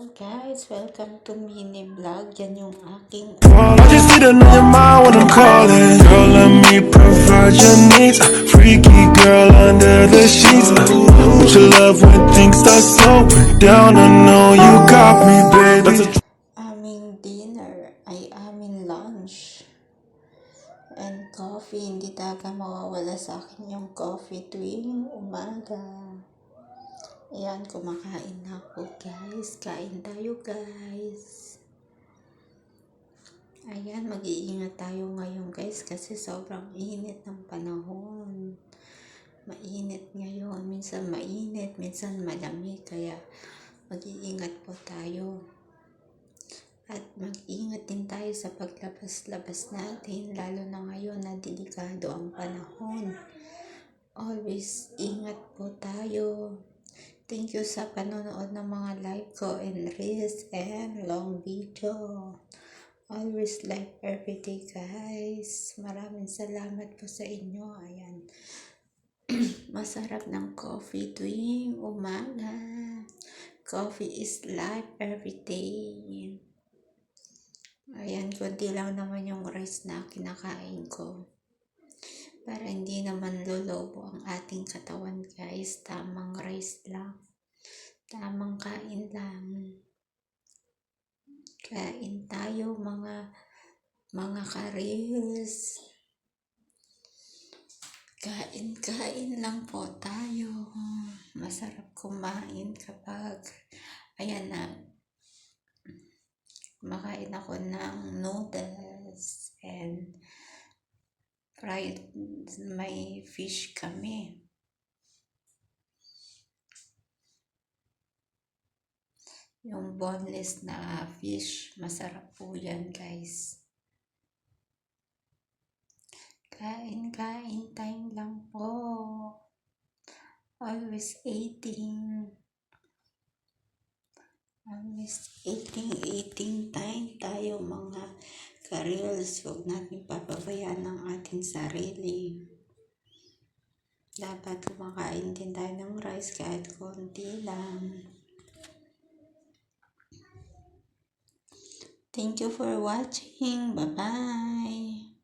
Guys, welcome to mini vlog. Yan yung aking I just need to know your mind when I'm calling. Girl, let me provide your needs. Freaky girl under the sheets. Won't you love when things start slowing down? I know you got me, baby. aming dinner ay aming lunch and coffee. Hindi talaga mawawala sa akin yung coffee tuwing umaga. Ayan, kumakain na ako guys. Kain tayo guys. Ayan, mag-iingat tayo ngayon guys kasi sobrang init ng panahon. Mainit ngayon, minsan mainit, minsan malamig, kaya mag-iingat po tayo. At mag-ingat din tayo sa paglabas-labas natin, lalo na ngayon na delikado ang panahon. Always ingat po tayo. Thank you sa panonood ng mga live ko and reels and long video. Always live everyday guys. Maraming salamat po sa inyo. Ayan. Masarap ng coffee tuwing umaga. Coffee is life everyday. Ayan, konti lang naman yung rice na kinakain ko. Para hindi naman lolobo ang ating katawan guys. Tamang rice lang. Tamang kain lang. Kain tayo mga karis. Kain lang po tayo. Masarap kumain kapag ayan na kumakain ako ng noodles and fried, may fish kami. Yung boneless na fish, masarap po yan guys. Kain time lang po. Always eating time tayo mga ka-reels. Huwag natin papabayaan ng ating sarili. Dapat kumakain din tayo ng rice kahit konti lang. Thank you for watching. Bye-bye.